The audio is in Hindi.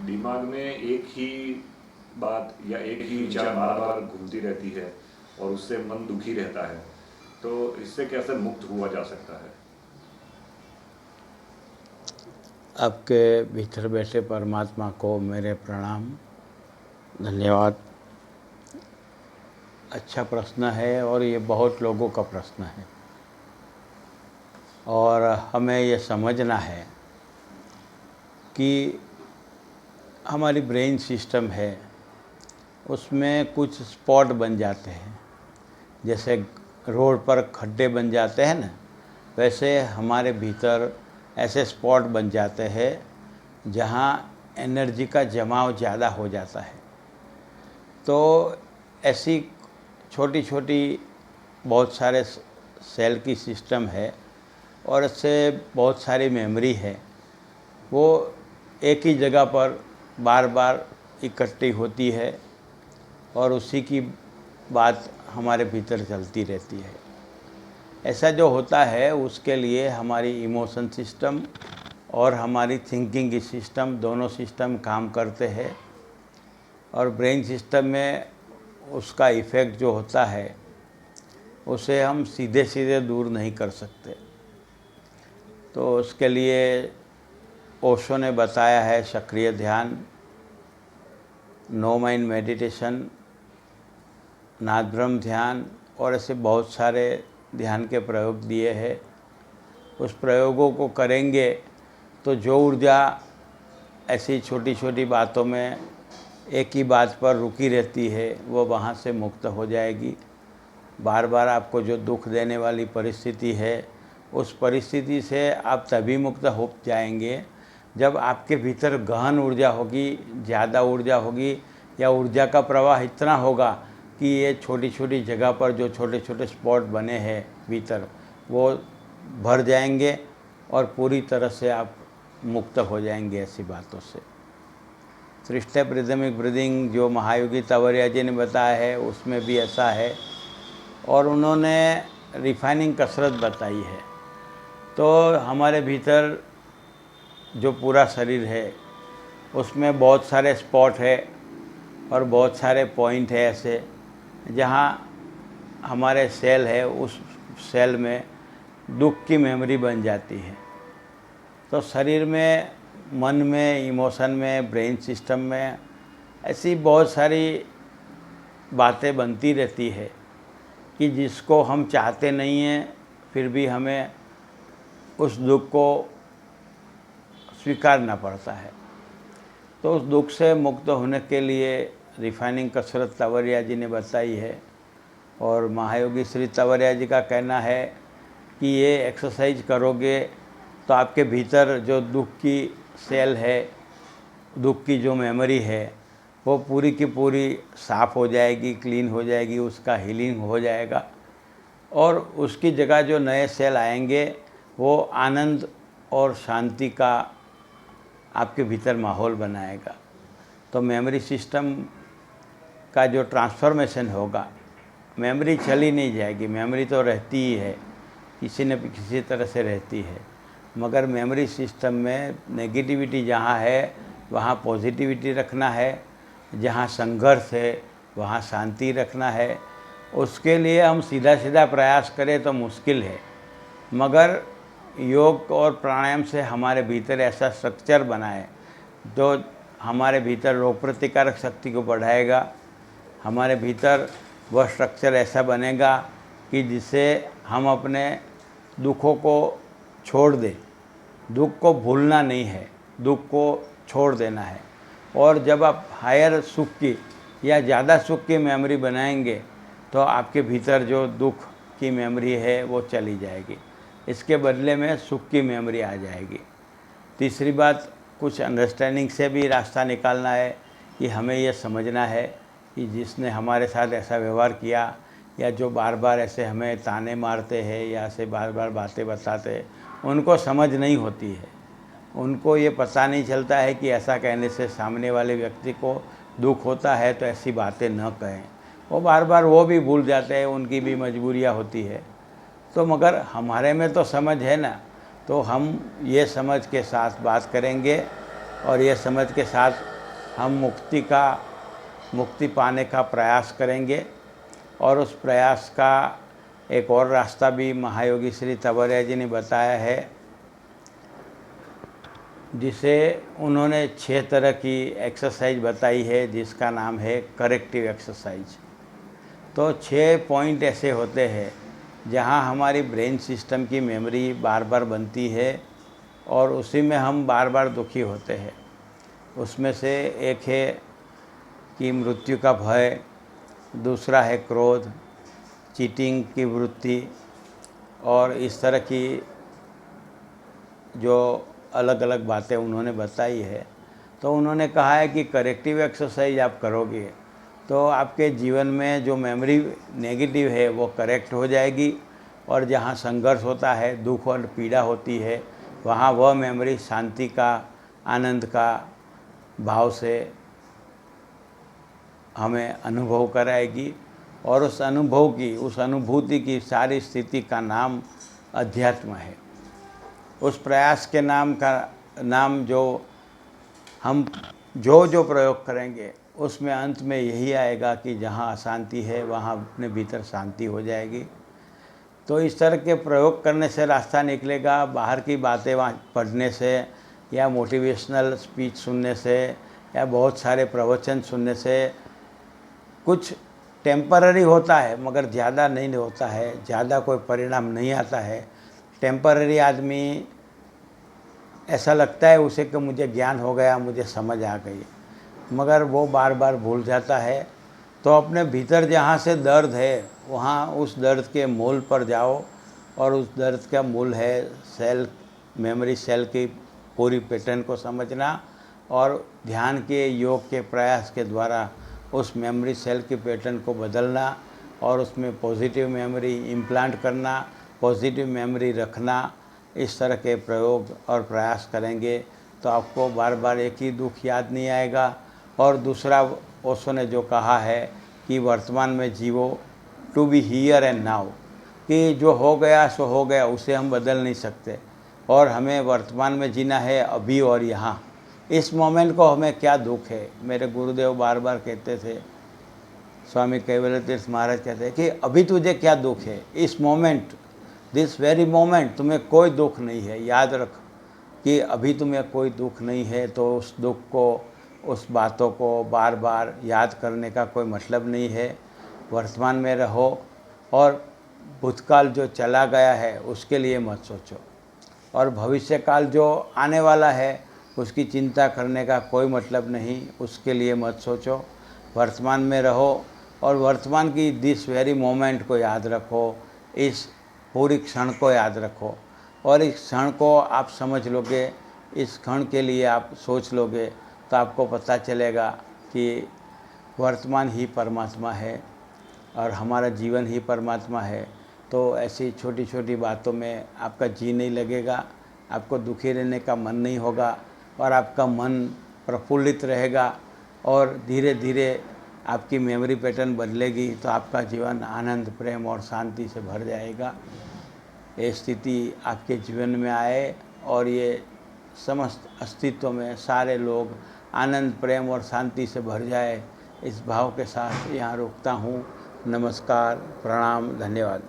दिमाग में एक ही बात या एक ही विचार बार बार घूमती रहती है और उससे मन दुखी रहता है, तो इससे कैसे मुक्त हुआ जा सकता है? आपके भीतर बैठे परमात्मा को मेरे प्रणाम, धन्यवाद। अच्छा प्रश्न है और ये बहुत लोगों का प्रश्न है और हमें ये समझना है कि हमारी ब्रेन सिस्टम है, उसमें कुछ स्पॉट बन जाते हैं। जैसे रोड पर खड्डे बन जाते हैं ना, वैसे हमारे भीतर ऐसे स्पॉट बन जाते हैं जहाँ एनर्जी का जमाव ज़्यादा हो जाता है। तो ऐसी छोटी छोटी बहुत सारे सेल की सिस्टम है और इससे बहुत सारी मेमोरी है, वो एक ही जगह पर बार बार इकट्ठी होती है और उसी की बात हमारे भीतर चलती रहती है। ऐसा जो होता है उसके लिए हमारी इमोशन सिस्टम और हमारी थिंकिंग की सिस्टम, दोनों सिस्टम काम करते हैं और ब्रेन सिस्टम में उसका इफ़ेक्ट जो होता है उसे हम सीधे सीधे दूर नहीं कर सकते। तो उसके लिए ओशो ने बताया है सक्रिय ध्यान, नो माइंड मेडिटेशन, नाद ब्रह्म ध्यान और ऐसे बहुत सारे ध्यान के प्रयोग दिए हैं। उस प्रयोगों को करेंगे तो जो ऊर्जा ऐसी छोटी छोटी बातों में एक ही बात पर रुकी रहती है वो वहाँ से मुक्त हो जाएगी। बार बार आपको जो दुख देने वाली परिस्थिति है उस परिस्थिति से आप तभी मुक्त हो जाएंगे जब आपके भीतर गहन ऊर्जा होगी, ज़्यादा ऊर्जा होगी या ऊर्जा का प्रवाह इतना होगा कि ये छोटी छोटी जगह पर जो छोटे छोटे स्पॉट बने हैं भीतर वो भर जाएंगे और पूरी तरह से आप मुक्त हो जाएंगे ऐसी बातों से। थ्री स्टेप रिदमिक ब्रीदिंग जो महायोगी तंवरिया जी ने बताया है उसमें भी ऐसा है और उन्होंने रिफाइनिंग कसरत बताई है। तो हमारे भीतर जो पूरा शरीर है उसमें बहुत सारे स्पॉट है और बहुत सारे पॉइंट है ऐसे जहाँ हमारे सेल है, उस सेल में दुख की मेमोरी बन जाती है। तो शरीर में, मन में, इमोशन में, ब्रेन सिस्टम में ऐसी बहुत सारी बातें बनती रहती है कि जिसको हम चाहते नहीं हैं फिर भी हमें उस दुख को स्वीकारना पड़ता है। तो उस दुख से मुक्त होने के लिए रिफाइनिंग कसरत तंवरिया जी ने बताई है और महायोगी श्री तंवरिया जी का कहना है कि ये एक्सरसाइज करोगे तो आपके भीतर जो दुख की सेल है, दुख की जो मेमोरी है वो पूरी की पूरी साफ़ हो जाएगी, क्लीन हो जाएगी, उसका हीलिंग हो जाएगा और उसकी जगह जो नए सेल आएंगे वो आनंद और शांति का आपके भीतर माहौल बनाएगा। तो मेमोरी सिस्टम का जो ट्रांसफॉर्मेशन होगा, मेमोरी चली नहीं जाएगी, मेमोरी तो रहती ही है, किसी न किसी तरह से रहती है, मगर मेमोरी सिस्टम में नेगेटिविटी जहाँ है वहाँ पॉजिटिविटी रखना है, जहाँ संघर्ष है वहाँ शांति रखना है। उसके लिए हम सीधा सीधा प्रयास करें तो मुश्किल है, मगर योग और प्राणायाम से हमारे भीतर ऐसा स्ट्रक्चर बनाए जो हमारे भीतर रोग प्रतिकारक शक्ति को बढ़ाएगा। हमारे भीतर वह स्ट्रक्चर ऐसा बनेगा कि जिससे हम अपने दुखों को छोड़ दें। दुख को भूलना नहीं है, दुख को छोड़ देना है। और जब आप हायर सुख की या ज़्यादा सुख की मेमोरी बनाएंगे तो आपके भीतर जो दुख की मेमोरी है वो चली जाएगी, इसके बदले में सुख की मेमोरी आ जाएगी। तीसरी बात, कुछ अंडरस्टैंडिंग से भी रास्ता निकालना है कि हमें ये समझना है कि जिसने हमारे साथ ऐसा व्यवहार किया या जो बार बार ऐसे हमें ताने मारते हैं या ऐसे बार बार बातें बताते हैं, उनको समझ नहीं होती है। उनको ये पता नहीं चलता है कि ऐसा कहने से सामने वाले व्यक्ति को दुख होता है, तो ऐसी बातें न कहें। वो बार बार वो भी भूल जाते हैं, उनकी भी मजबूरियाँ होती है। तो मगर हमारे में तो समझ है ना, तो हम ये समझ के साथ बात करेंगे और ये समझ के साथ हम मुक्ति पाने का प्रयास करेंगे। और उस प्रयास का एक और रास्ता भी महायोगी श्री तबरिया जी ने बताया है, जिसे उन्होंने 6 तरह की एक्सरसाइज बताई है, जिसका नाम है करेक्टिव एक्सरसाइज। तो 6 पॉइंट ऐसे होते हैं जहां हमारी ब्रेन सिस्टम की मेमोरी बार बार बनती है और उसी में हम बार बार दुखी होते हैं। उसमें से एक है कि मृत्यु का भय, दूसरा है क्रोध, चीटिंग की वृत्ति और इस तरह की जो अलग अलग बातें उन्होंने बताई है। तो उन्होंने कहा है कि करेक्टिव एक्सरसाइज आप करोगे तो आपके जीवन में जो मेमोरी नेगेटिव है वो करेक्ट हो जाएगी, और जहाँ संघर्ष होता है, दुख और पीड़ा होती है, वहाँ वह मेमोरी शांति का, आनंद का भाव से हमें अनुभव कराएगी। और उस अनुभूति की सारी स्थिति का नाम अध्यात्म है। उस प्रयास के नाम जो हम जो प्रयोग करेंगे उसमें अंत में यही आएगा कि जहाँ अशांति है वहाँ अपने भीतर शांति हो जाएगी। तो इस तरह के प्रयोग करने से रास्ता निकलेगा। बाहर की बातें वहाँ पढ़ने से या मोटिवेशनल स्पीच सुनने से या बहुत सारे प्रवचन सुनने से कुछ टेम्पररी होता है, मगर ज़्यादा नहीं होता है, ज़्यादा कोई परिणाम नहीं आता है। टेम्पररी आदमी ऐसा लगता है उसे कि मुझे ज्ञान हो गया, मुझे समझ आ गई, मगर वो बार बार भूल जाता है। तो अपने भीतर जहाँ से दर्द है वहाँ उस दर्द के मूल पर जाओ, और उस दर्द का मूल है मेमोरी सेल की पूरी पैटर्न को समझना और ध्यान के, योग के प्रयास के द्वारा उस मेमोरी सेल की पैटर्न को बदलना और उसमें पॉजिटिव मेमोरी इम्प्लांट करना, पॉजिटिव मेमोरी रखना। इस तरह के प्रयोग और प्रयास करेंगे तो आपको बार बार एक ही दुख याद नहीं आएगा। और दूसरा, ओशो ने जो कहा है कि वर्तमान में जीवो, to be here and now, कि जो हो गया सो हो गया, उसे हम बदल नहीं सकते, और हमें वर्तमान में जीना है, अभी और यहाँ। इस मोमेंट को हमें क्या दुख है। मेरे गुरुदेव बार बार कहते थे, स्वामी कैवल्य तीर्थ महाराज कहते हैं कि अभी तुझे क्या दुख है, इस मोमेंट, दिस वेरी मोमेंट तुम्हें कोई दुख नहीं है। याद रख कि अभी तुम्हें कोई दुख नहीं है, तो उस दुख को, उस बातों को बार बार याद करने का कोई मतलब नहीं है। वर्तमान में रहो और भूतकाल जो चला गया है उसके लिए मत सोचो, और भविष्य काल जो आने वाला है उसकी चिंता करने का कोई मतलब नहीं, उसके लिए मत सोचो। वर्तमान में रहो और वर्तमान की दिस वेरी मोमेंट को याद रखो, इस पूरी क्षण को याद रखो, और इस क्षण को आप समझ लोगे, इस क्षण के लिए आप सोच लोगे, तो आपको पता चलेगा कि वर्तमान ही परमात्मा है और हमारा जीवन ही परमात्मा है। तो ऐसी छोटी छोटी बातों में आपका जी नहीं लगेगा, आपको दुखी रहने का मन नहीं होगा, और आपका मन प्रफुल्लित रहेगा, और धीरे धीरे आपकी मेमोरी पैटर्न बदलेगी, तो आपका जीवन आनंद, प्रेम और शांति से भर जाएगा। ये स्थिति आपके जीवन में आए और ये समस्त अस्तित्व में सारे लोग आनंद, प्रेम और शांति से भर जाए, इस भाव के साथ यहाँ रुकता हूँ। नमस्कार, प्रणाम, धन्यवाद।